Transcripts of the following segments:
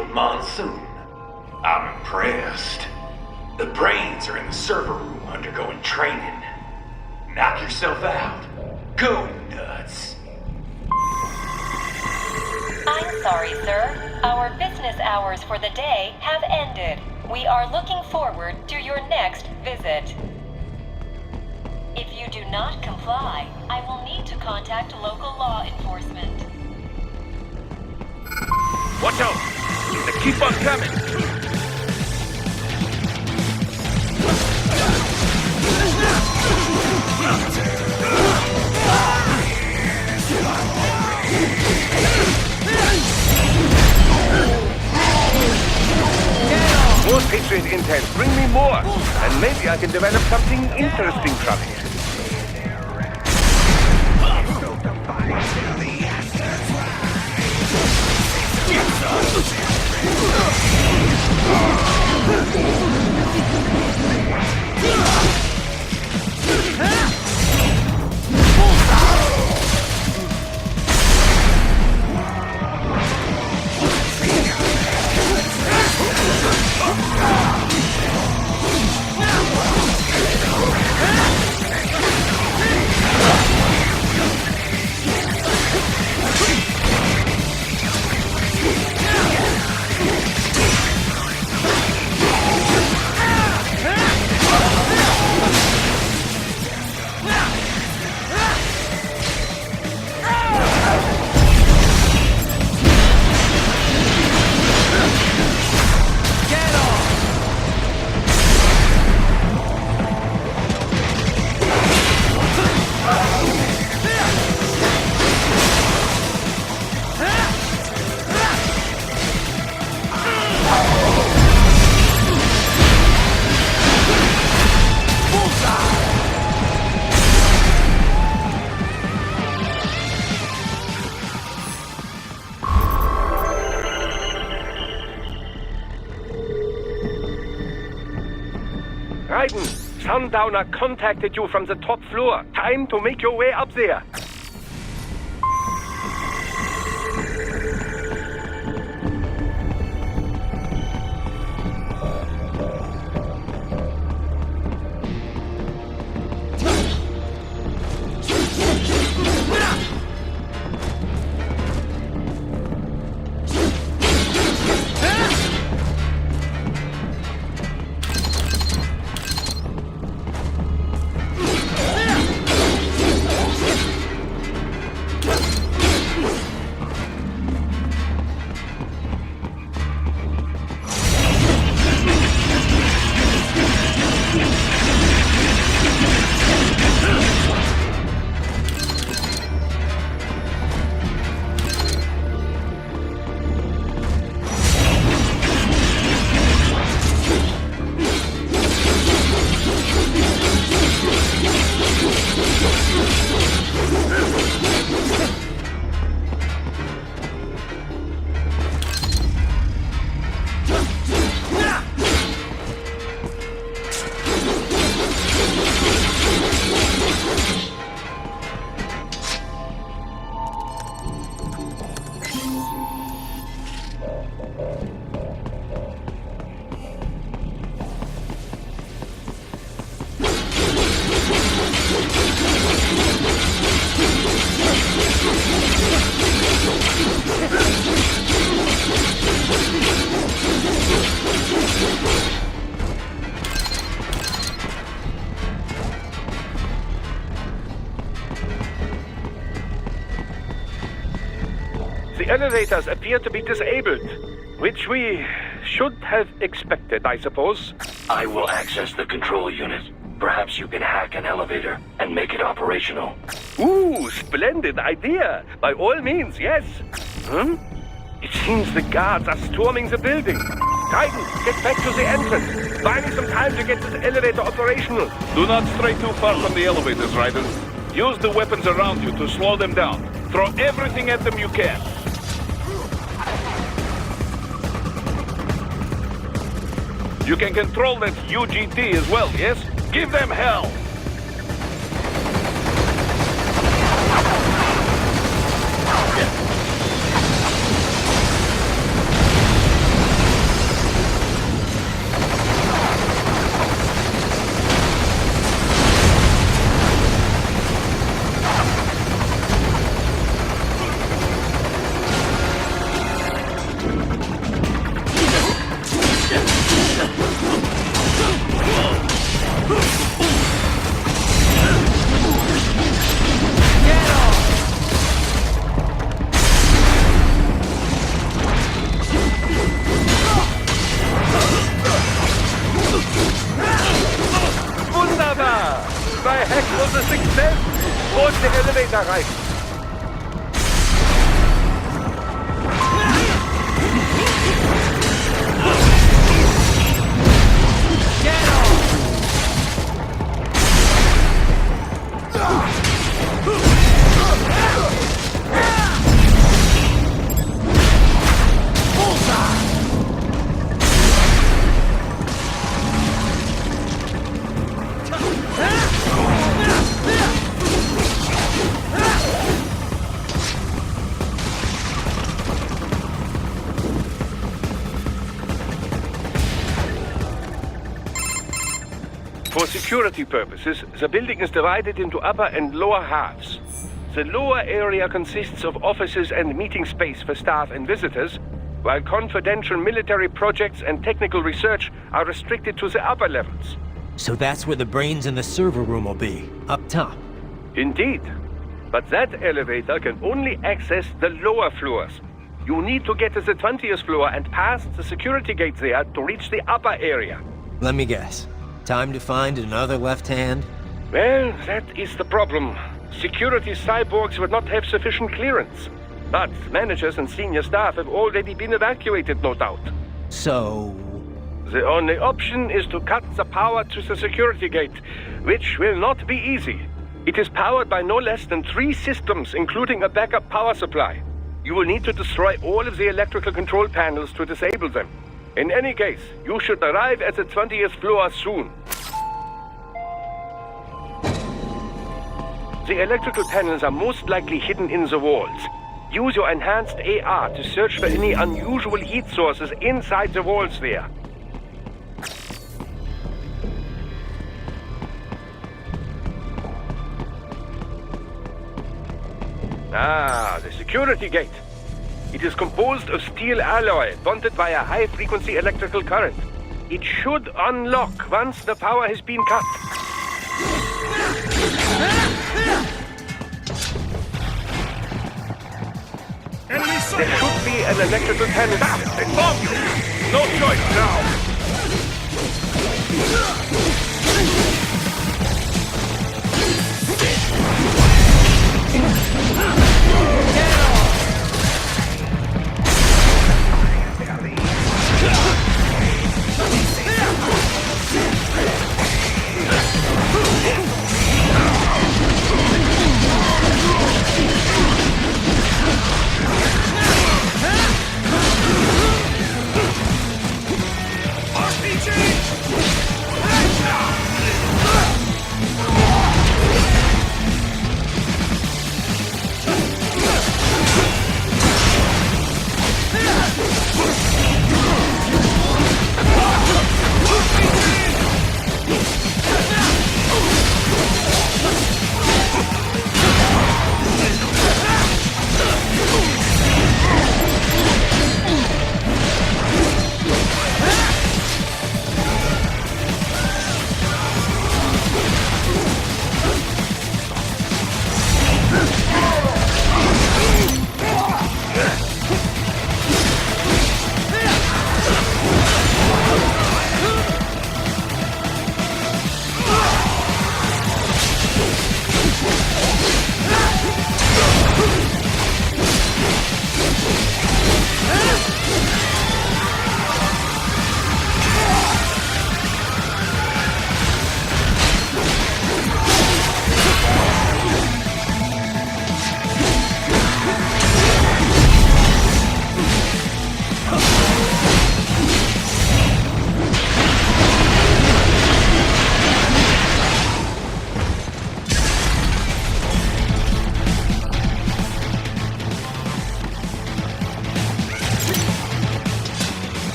scheduled monsoon. I'm impressed. The brains are in the server room undergoing training. Knock yourself out. Go nuts. I'm sorry, sir. Our business hours for the day have ended. We are looking forward to your next visit. If you do not comply, I will need to contact local law enforcement. Watch out! They keep on coming! More Patriot intel, bring me more! And maybe I can develop something interesting from it. Raiden, Sundowner contacted you from the top floor. Time to make your way up there. The elevators appear to be disabled, which we should have expected, I suppose. I will access the control unit. Perhaps you can hack an elevator and make it operational. Ooh, splendid idea. By all means, yes. It seems the guards are storming the building. Raiden, get back to the entrance. Buy me some time to get this elevator operational. Do not stray too far from the elevators, Raiden. Use the weapons around you to slow them down. Throw everything at them you can. You can control that UGT as well, yes? Give them hell! was a success! Force the elevator right. For security purposes, the building is divided into upper and lower halves. The lower area consists of offices and meeting space for staff and visitors, while confidential military projects and technical research are restricted to the upper levels. So that's where the brains in the server room will be, up top. Indeed. But that elevator can only access the lower floors. You need to get to the 20th floor and past the security gate there to reach the upper area. Let me guess. Time to find another left hand? Well, that is the problem. Security cyborgs would not have sufficient clearance. But managers and senior staff have already been evacuated, no doubt. So... The only option is to cut the power to the security gate, which will not be easy. It is powered by no less than 3 systems, including a backup power supply. You will need to destroy all of the electrical control panels to disable them. In any case, you should arrive at the 20th floor soon. The electrical panels are most likely hidden in the walls. Use your enhanced AR to search for any unusual heat sources inside the walls there. Ah, the security gate. It is composed of steel alloy, bonded by a high-frequency electrical current. It should unlock once the power has been cut. There should be an electrical panel. Stop! Inform you! No choice now!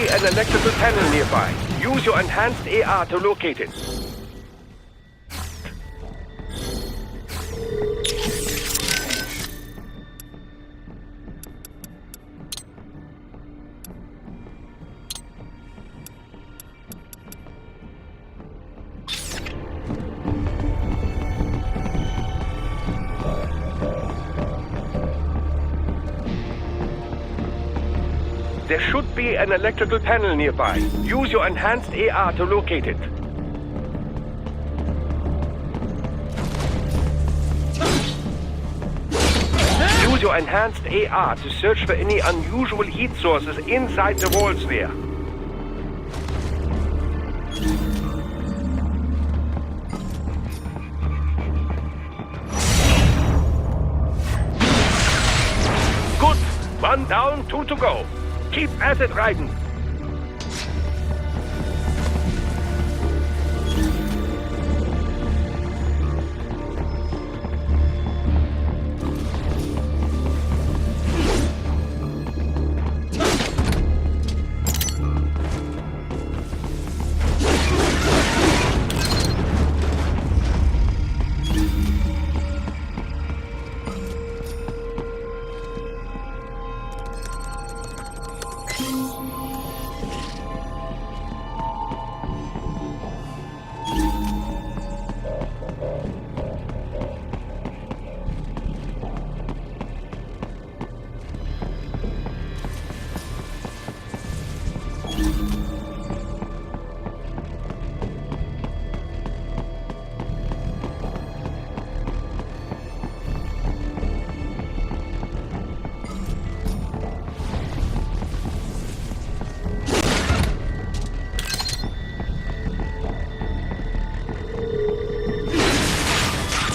An electrical panel nearby. Use your enhanced AR to locate it. There should be an electrical panel nearby. Use your enhanced AR to locate it. Use your enhanced AR to search for any unusual heat sources inside the walls there. Good. One down, two to go. Keep at it, Raiden.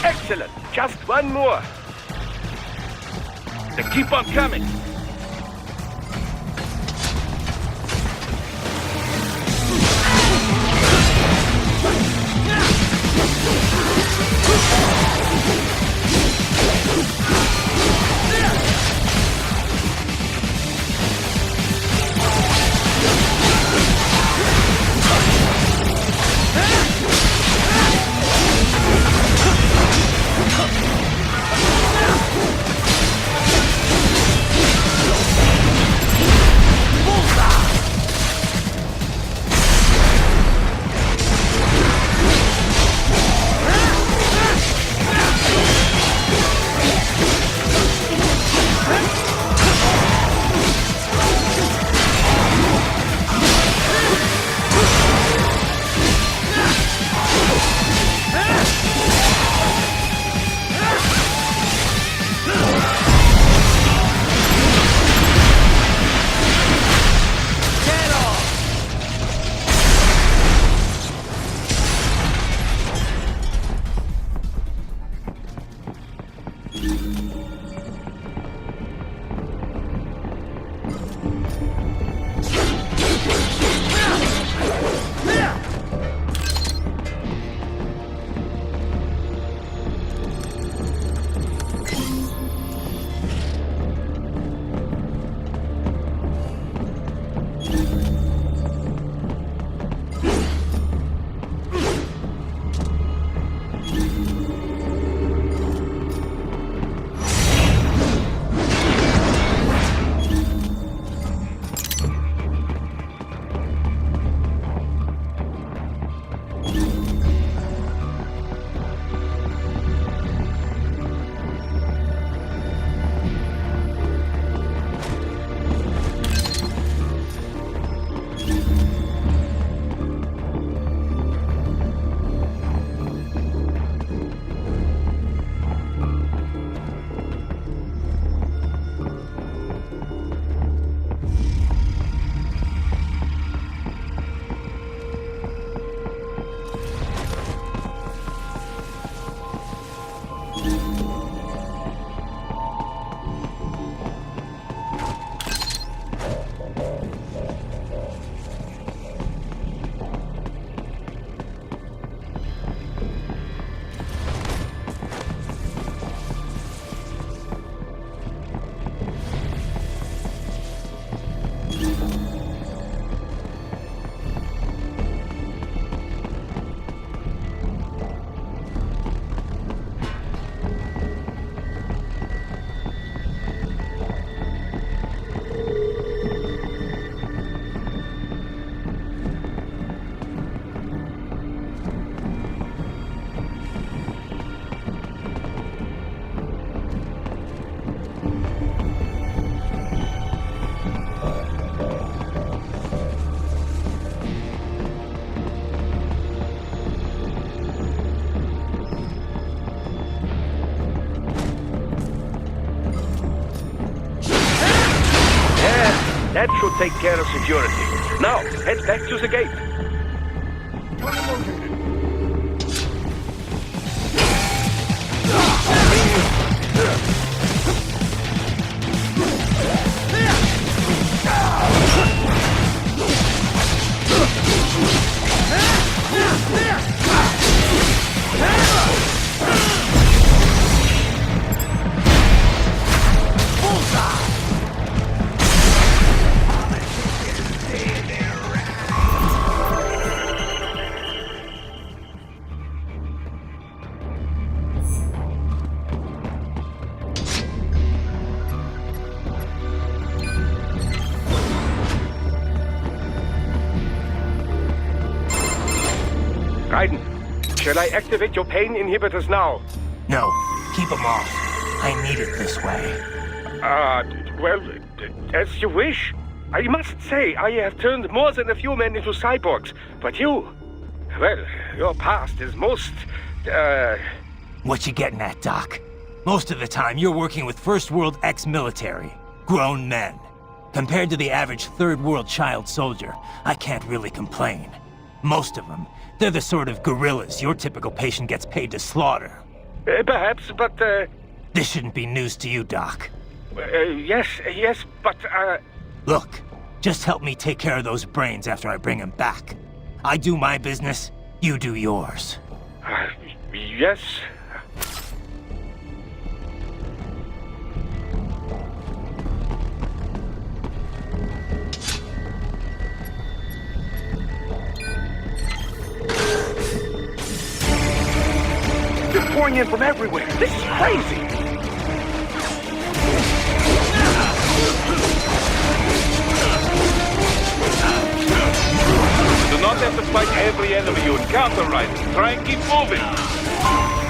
Excellent. Just one more. They keep on coming. That should take care of security. Now, head back to the gate. Raiden, shall I activate your pain inhibitors now? No, keep them off. I need it this way. Well, as you wish. I must say, I have turned more than a few men into cyborgs, but you... Well, your past is most, What you getting at, Doc? Most of the time, you're working with First World ex-military. Grown men. Compared to the average Third World child soldier, I can't really complain. Most of them, they're the sort of gorillas your typical patient gets paid to slaughter. Perhaps, but, This shouldn't be news to you, Doc. yes, but, Look, just help me take care of those brains after I bring them back. I do my business, you do yours. Yes. They're pouring in from everywhere. This is crazy. Do not have to fight every enemy you encounter, Raiden. Try and keep moving.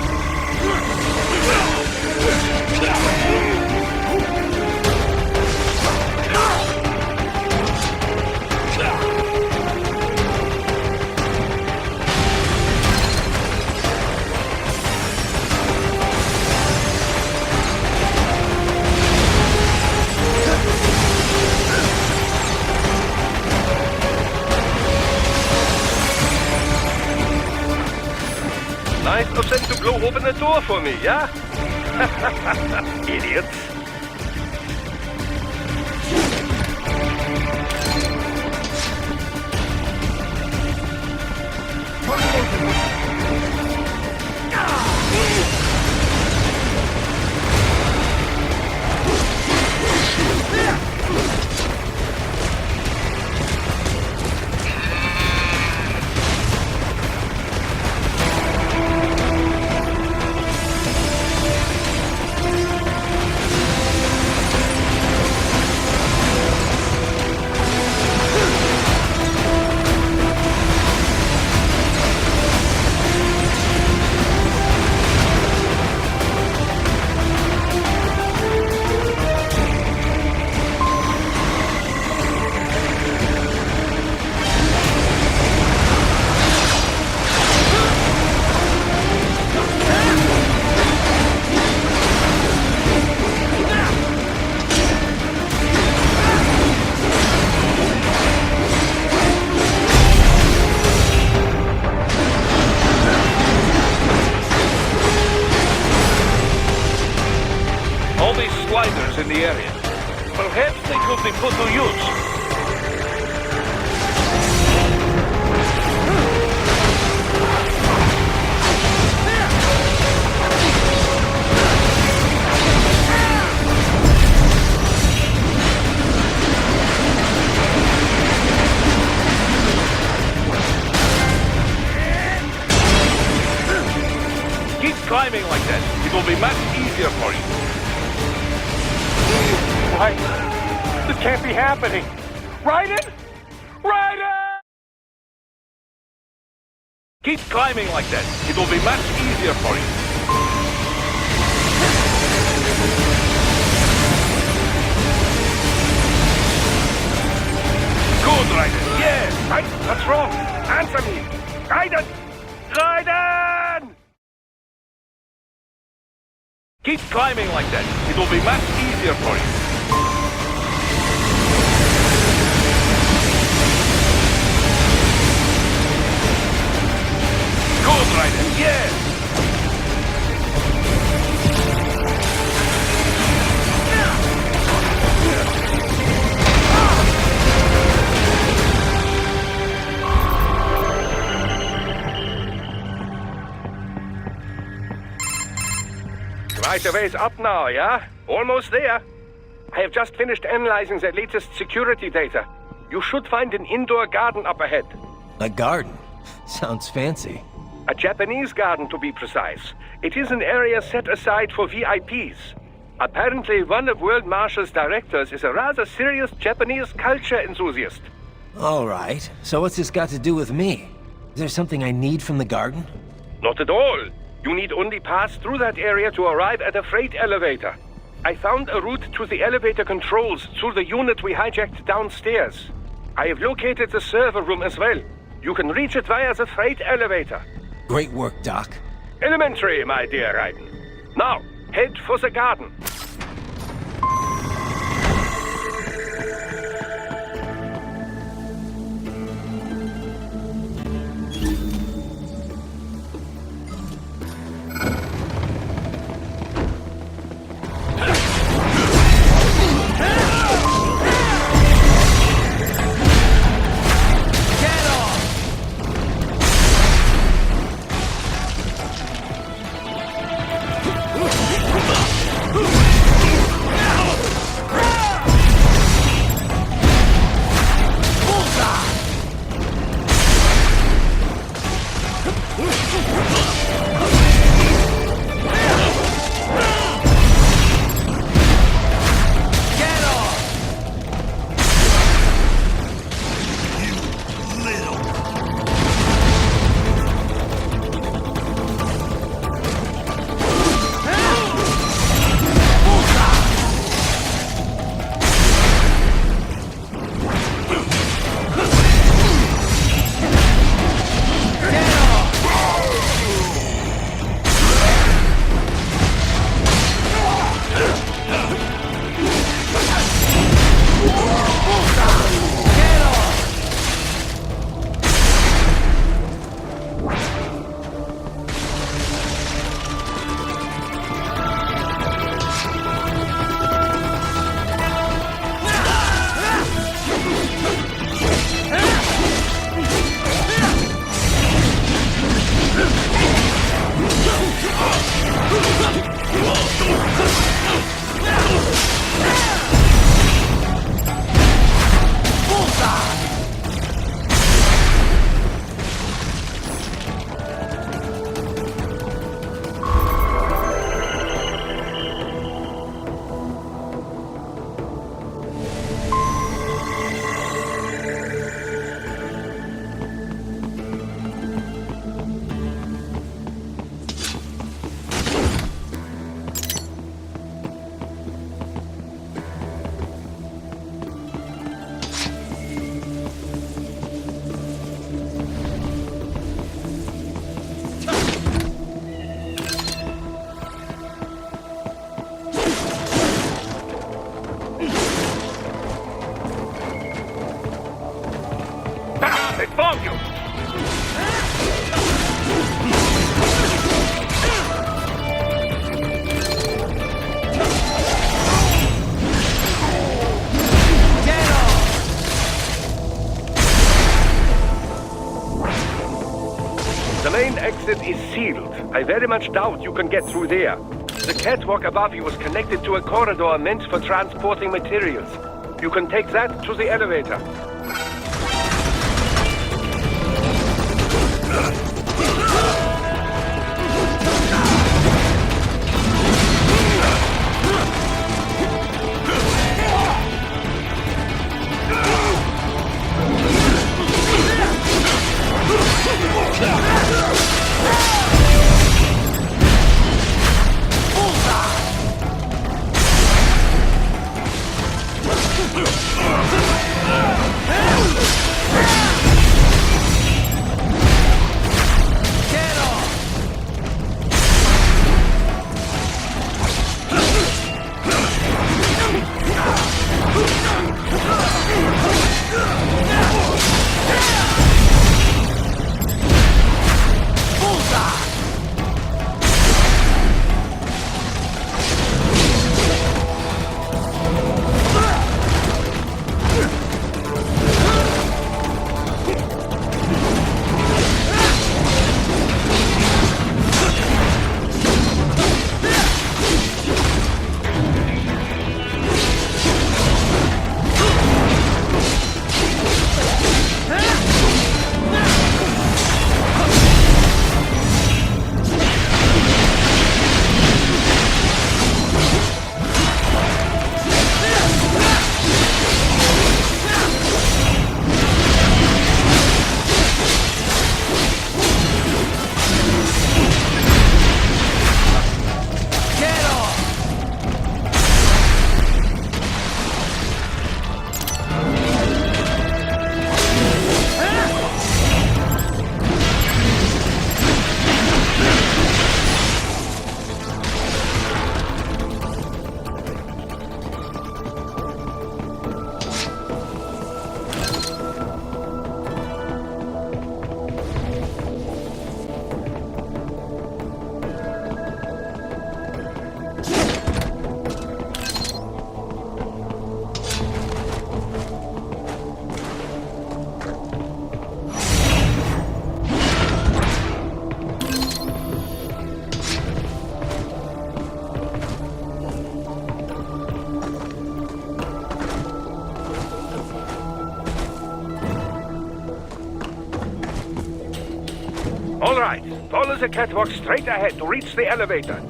Nice of them to blow open the door for me, yeah? Idiots. In the area. Perhaps they could be put to use. Keep climbing like that. It will be much easier for you. This can't be happening. Raiden? Raiden! Keep climbing like that. It will be much easier for you. Good, Raiden. Yes. Raiden, what's wrong? Answer me. Raiden! Raiden! Keep climbing like that. It will be much easier for you. like the way's up now, yeah? Almost there. I have just finished analyzing the latest security data. You should find an indoor garden up ahead. A garden? Sounds fancy. A Japanese garden, to be precise. It is an area set aside for VIPs. Apparently, one of World Marshal's directors is a rather serious Japanese culture enthusiast. All right. So what's this got to do with me? Is there something I need from the garden? Not at all. You need only pass through that area to arrive at a freight elevator. I found a route to the elevator controls through the unit we hijacked downstairs. I have located the server room as well. You can reach it via the freight elevator. Great work, Doc. Elementary, my dear Raiden. Now, head for the garden. The main exit is sealed. I very much doubt you can get through there. The catwalk above you is connected to a corridor meant for transporting materials. You can take that to the elevator. All right, follow the catwalk straight ahead to reach the elevator.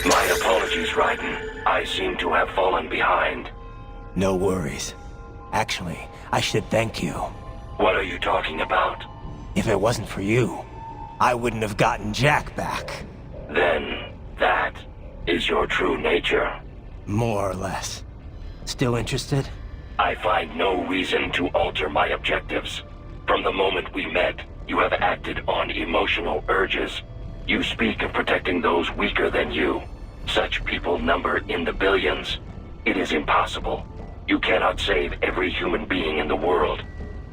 My apologies, Raiden. I seem to have fallen behind. No worries. Actually, I should thank you. What are you talking about? If it wasn't for you, I wouldn't have gotten Jack back. Then, that is your true nature. More or less. Still interested? I find no reason to alter my objectives. From the moment we met, you have acted on emotional urges. You speak of protecting those weaker than you. Such people number in the billions. It is impossible. You cannot save every human being in the world.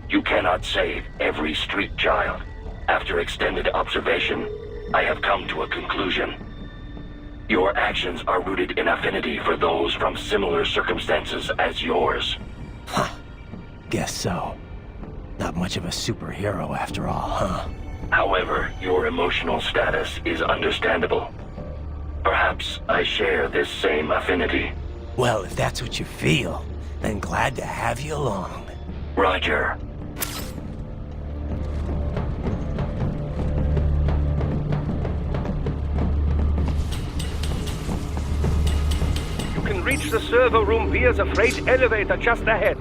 You cannot save every street child. After extended observation, I have come to a conclusion. Your actions are rooted in affinity for those from similar circumstances as yours. Huh. Guess so. Not much of a superhero after all, huh? However, your emotional status is understandable. Perhaps I share this same affinity. Well, if that's what you feel, then glad to have you along. Roger. You can reach the server room via the freight elevator just ahead.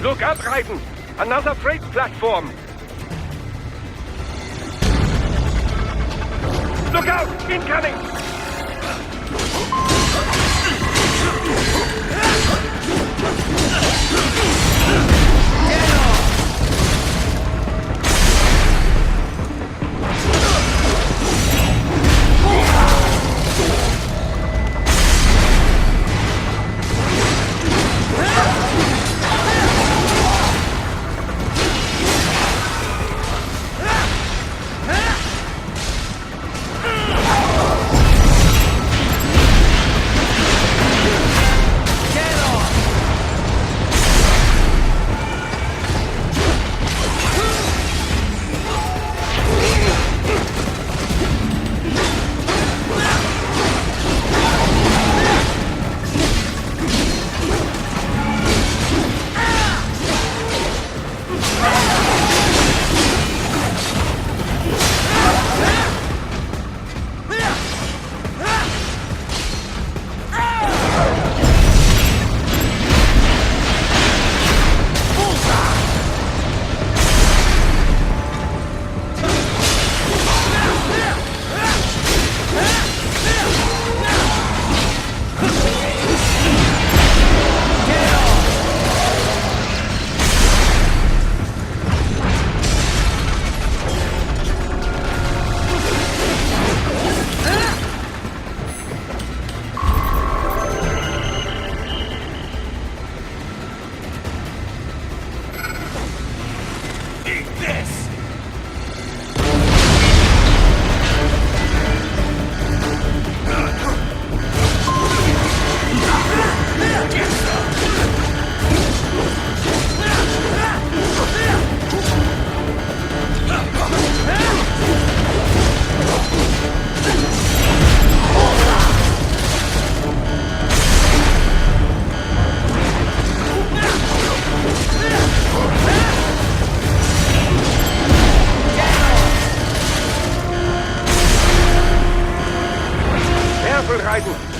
Look up, Raiden! Another freight platform! Look out! Incoming!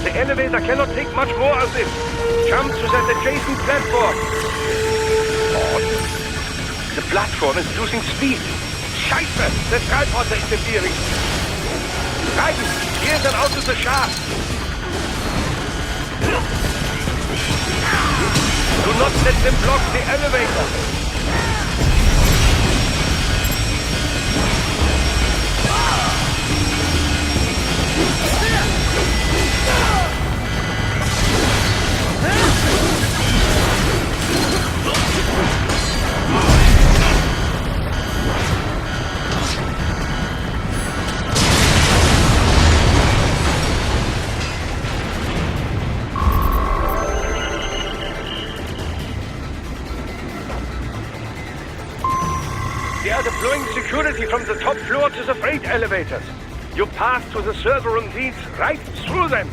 The elevator cannot take much more of this. Jump to that adjacent platform. The platform is losing speed. Scheiße! The tripods are interfering. Raiden, here's an out of the shaft. Do not let them block the elevator. They are deploying security from the top floor to the freight elevators. You pass to the server room leads right through them.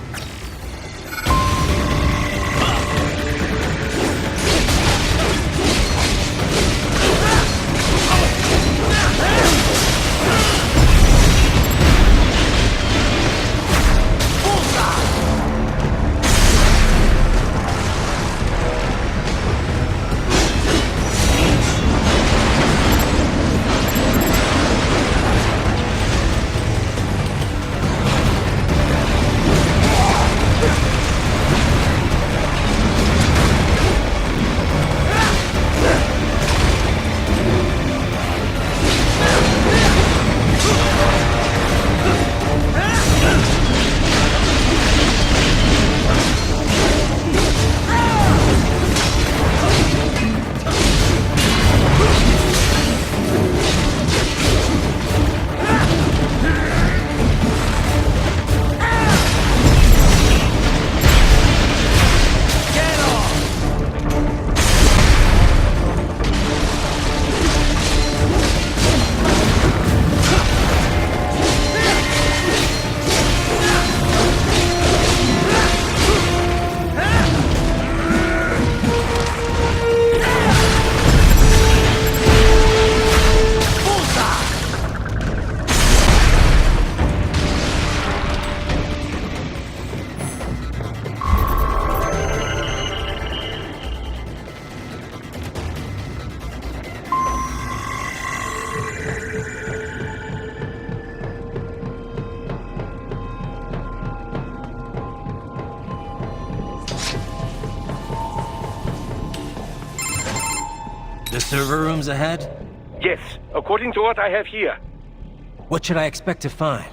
Server rooms ahead? Yes, according to what I have here. What should I expect to find?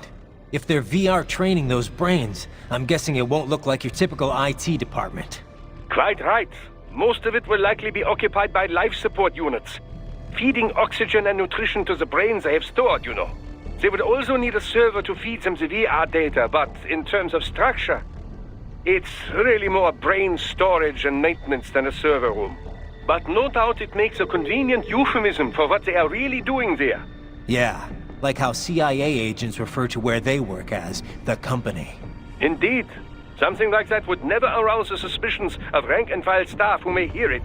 If they're VR training those brains, I'm guessing it won't look like your typical IT department. Quite right. Most of it will likely be occupied by life support units. Feeding oxygen and nutrition to the brains they have stored, you know. They would also need a server to feed them the VR data, but in terms of structure, it's really more brain storage and maintenance than a server room. But no doubt it makes a convenient euphemism for what they are really doing there. Yeah, like how CIA agents refer to where they work as the company. Indeed. Something like that would never arouse the suspicions of rank-and-file staff who may hear it.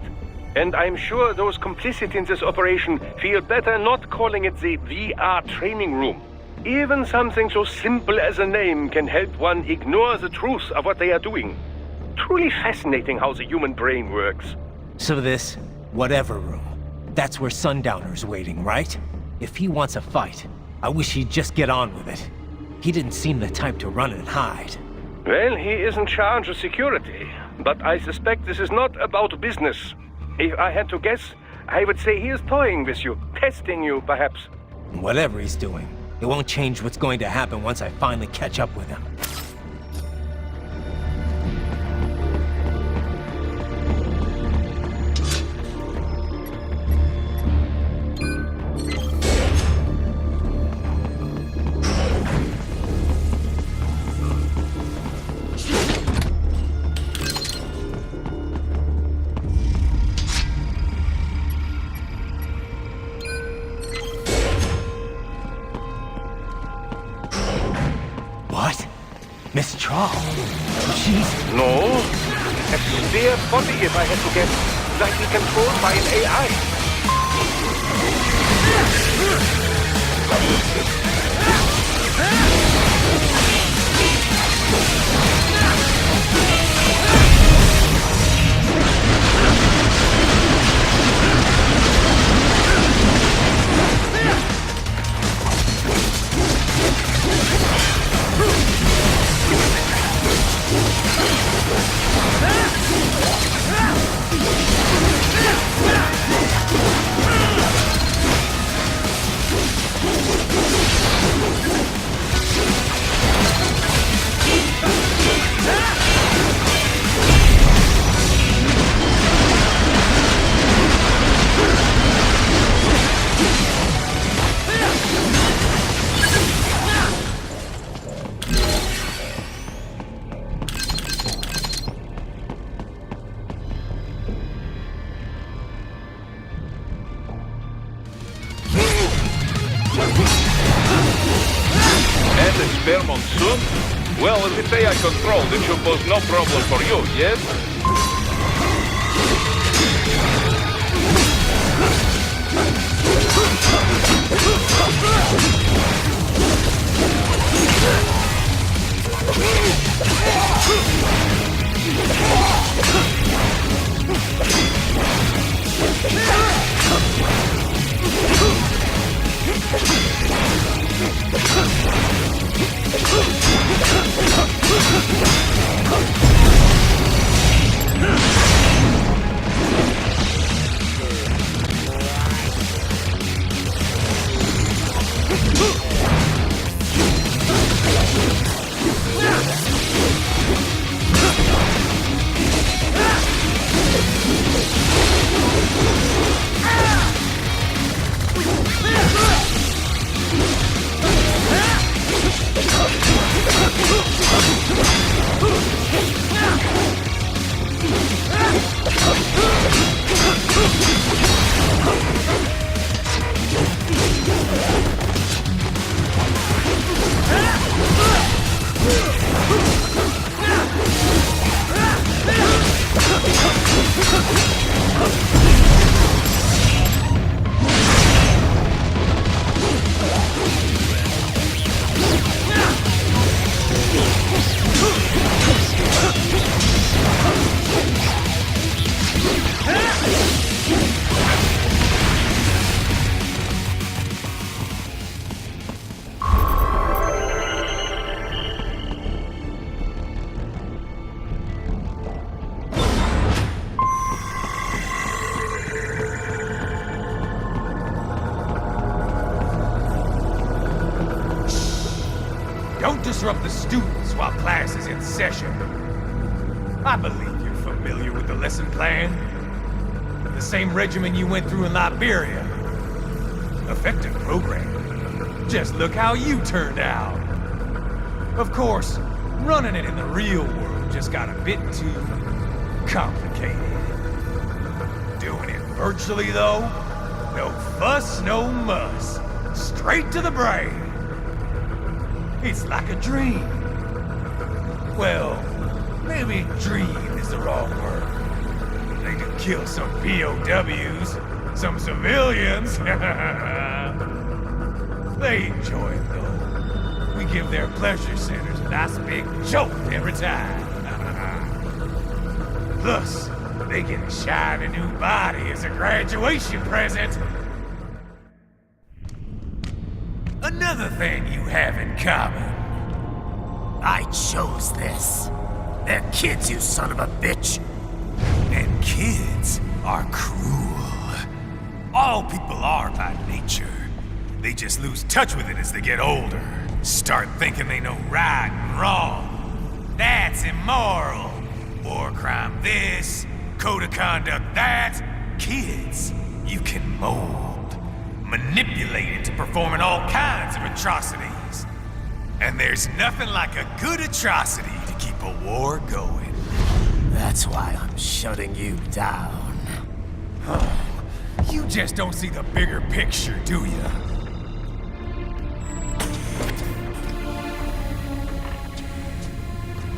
And I'm sure those complicit in this operation feel better not calling it the VR training room. Even something so simple as a name can help one ignore the truth of what they are doing. Truly fascinating how the human brain works. So this, whatever room, that's where Sundowner's waiting, right? If he wants a fight, I wish he'd just get on with it. He didn't seem the type to run and hide. Well, he is in charge of security, but I suspect this is not about business. If I had to guess, I would say he is toying with you, testing you, perhaps. Whatever he's doing, it won't change what's going to happen once I finally catch up with him. What? Miss Trawl? She's... No. A spare body, if I had to guess. Likely controlled by an AI. And a spare monsoon? Well, as it's AI controlled, it should pose no problem for you, yes? disrupt the students while class is in session. I believe you're familiar with the lesson plan. The same regimen you went through in Liberia. Effective program. Just look how you turned out. Of course, running it in the real world just got a bit too complicated. Doing it virtually, though, no fuss, no muss. Straight to the brain. It's like a dream. Well, maybe dream is the wrong word. They could kill some POWs, some civilians. They enjoy it, though. We give their pleasure centers a nice big jolt every time. Plus, they get a shiny new body as a graduation present. Another thing you have in common. I chose this. They're kids, you son of a bitch. And kids are cruel. All people are by nature. They just lose touch with it as they get older. Start thinking they know right and wrong. That's immoral. War crime this, code of conduct that. Kids, you can mold, manipulate into performing all kinds of atrocities. And there's nothing like a good atrocity to keep a war going. That's why I'm shutting you down. You just don't see the bigger picture, do you?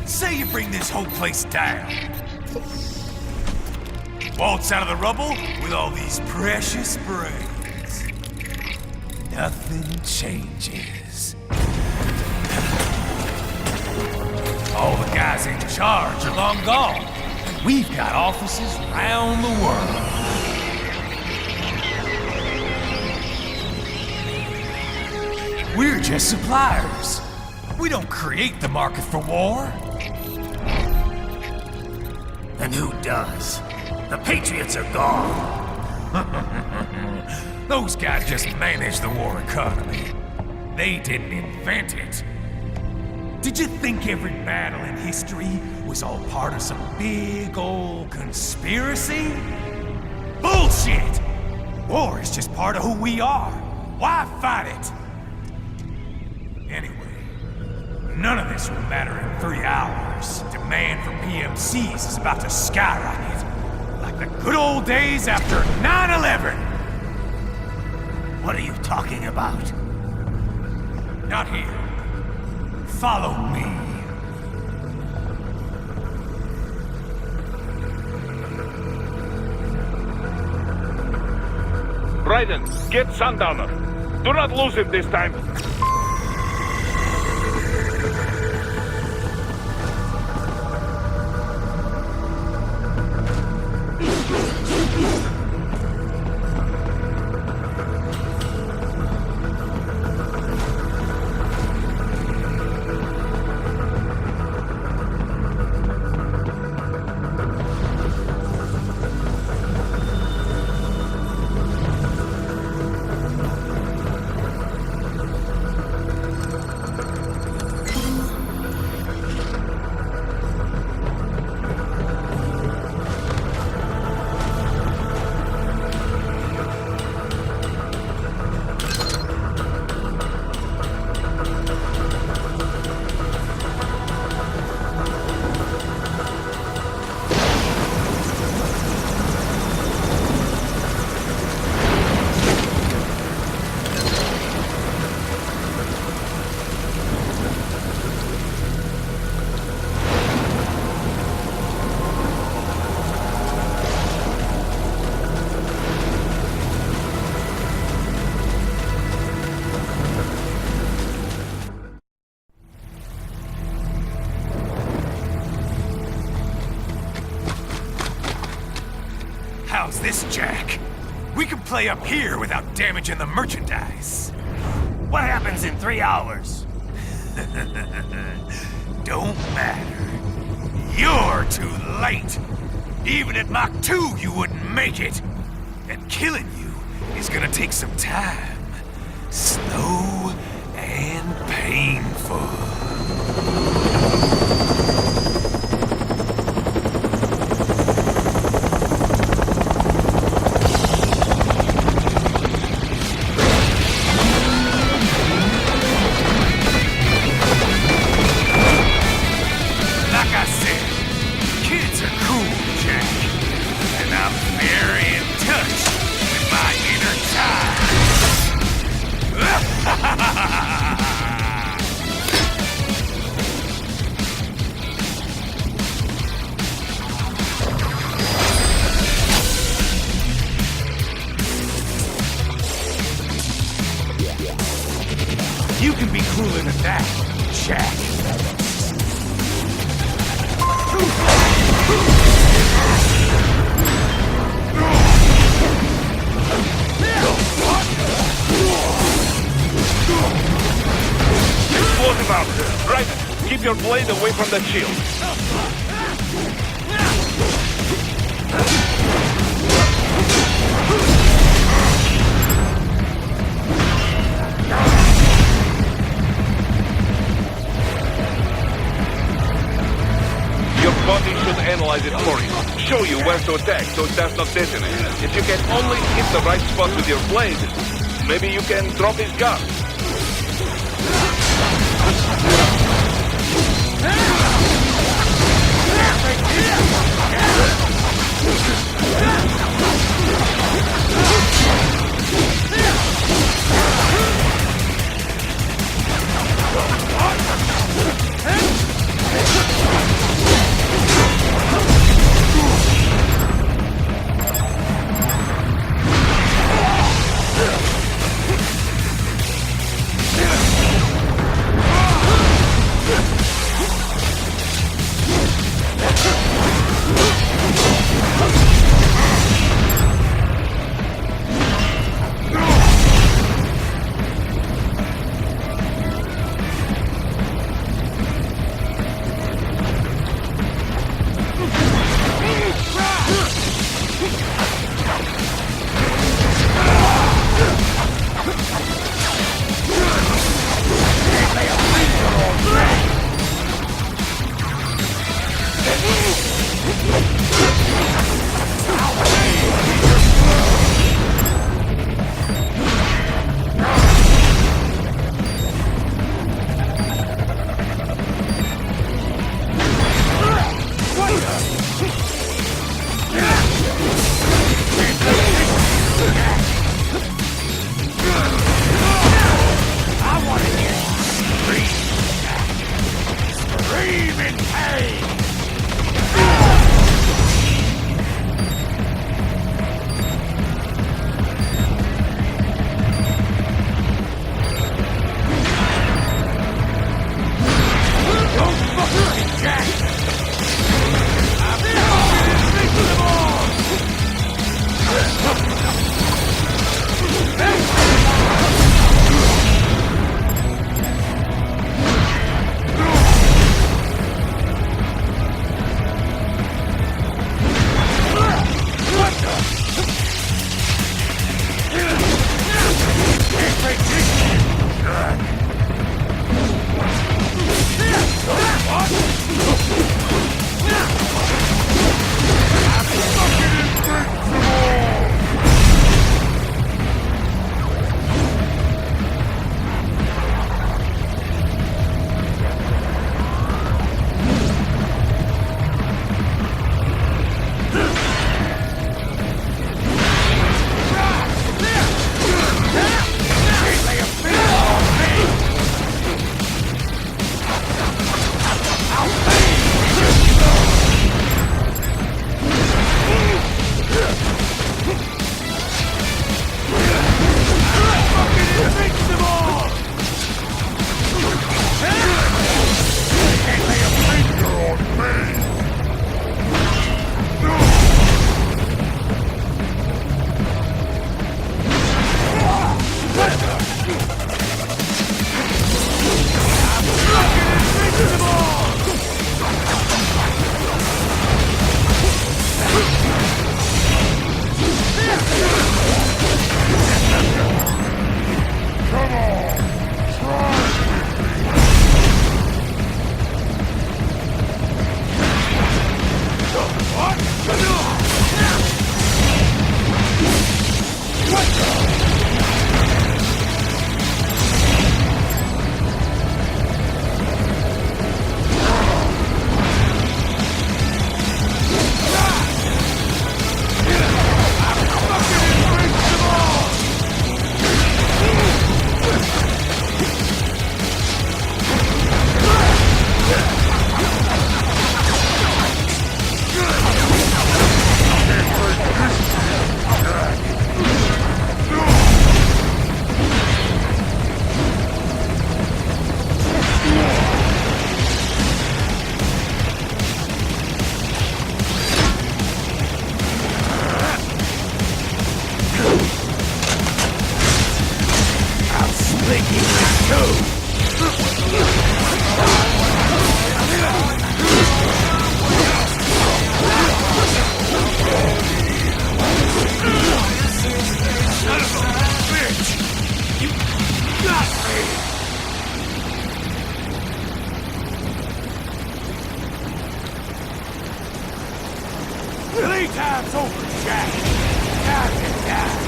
Say you bring this whole place down. Waltz out of the rubble with all these precious brains. Nothing changes. All the guys in charge are long gone. And we've got offices around the world. We're just suppliers. We don't create the market for war. And who does? The Patriots are gone. Those guys just manage the war economy. They didn't invent it. Did you think every battle in history was all part of some big old conspiracy? Bullshit! War is just part of who we are. Why fight it? Anyway, none of this will matter in 3 hours. Demand for PMCs is about to skyrocket. Like the good old days after 9/11. What are you talking about? Not here. Follow me. Raiden, get Sundowner. Do not lose him this time. How's this, Jack? We can play up here without damaging the merchandise. What happens in 3 hours? Don't matter. You're too late. Even at Mach 2, you wouldn't make it. And killing you is gonna take some time. Slow and painful. Like I said, kids are cool, Jack. And I'm very in touch with my inner child. You can be cooler than that, Jack. Explosive out. Right. Keep your blade away from that shield. Your body should analyze it for you. Show you where to attack so it does not detonate. If you can only hit the right spot with your blade, maybe you can drop his guard. Time's over, Jack. Time to die.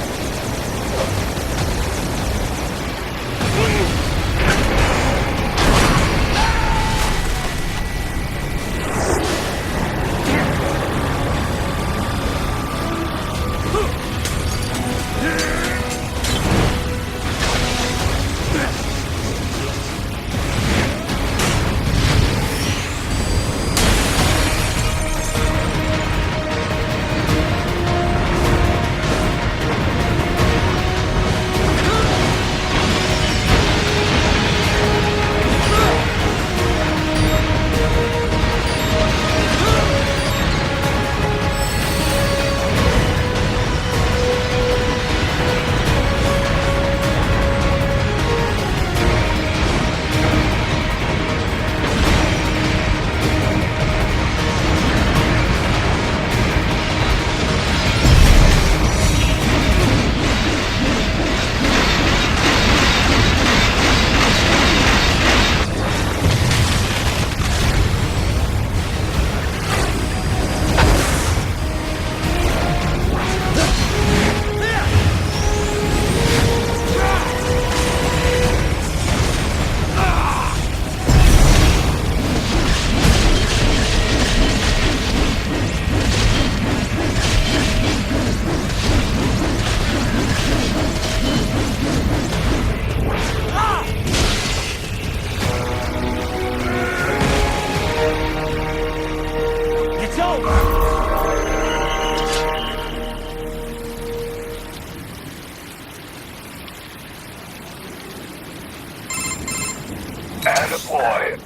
Attaboy,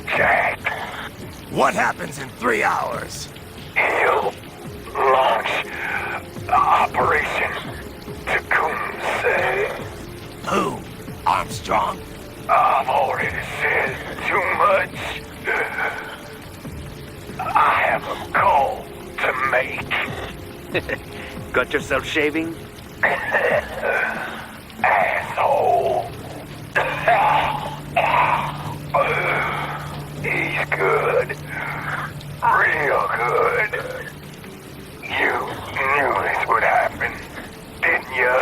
Jack. What happens in 3 hours? He'll launch Operation Tecumseh. Who? Armstrong? I've already said too much. I have a call to make. Got yourself shaving? Asshole. He's good. Real good. You knew this would happen, didn't you?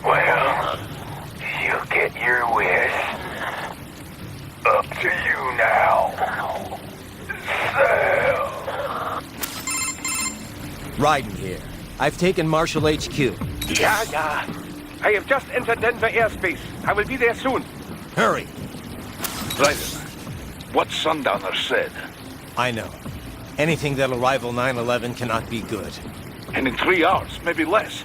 Well, you'll get your wish. Up to you now. Sal. Raiden here. I've taken Marshall HQ. Yeah. I have just entered Denver airspace. I will be there soon. Hurry. Raiden, what Sundowner said. I know. Anything that'll rival 9/11 cannot be good. And in 3 hours, maybe less.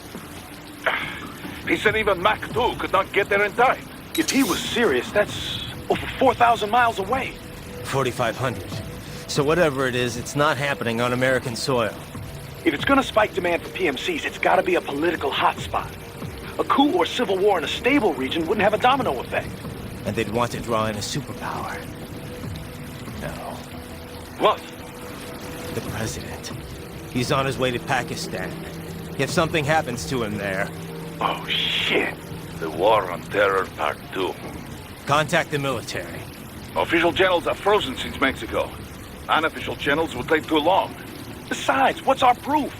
He said even Mach 2 could not get there in time. If he was serious, that's over 4,000 miles away. 4,500. So whatever it is, it's not happening on American soil. If it's gonna spike demand for PMCs, it's gotta be a political hotspot. A coup or civil war in a stable region wouldn't have a domino effect. And they'd want to draw in a superpower. No. What? The president. He's on his way to Pakistan. If something happens to him there, Oh, shit. The War on Terror Part 2. contact the military. Official channels are frozen since Mexico. Unofficial channels will take too long. Besides, what's our proof?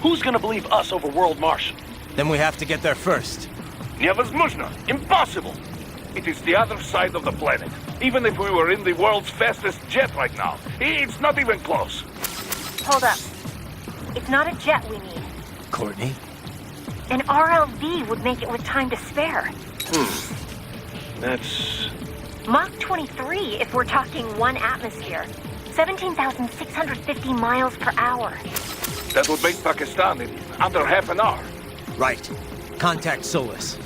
Who's gonna believe us over World Marshal? Then we have to get there first. Невозможно. Impossible. It is the other side of the planet. Even if we were in the world's fastest jet right now, it's not even close. Hold up. It's not a jet we need. Courtney? An RLV would make it with time to spare. That's... Mach 23 if we're talking 1 atmosphere. 17,650 miles per hour. That would make Pakistan in under half an hour. Right. Contact Solus.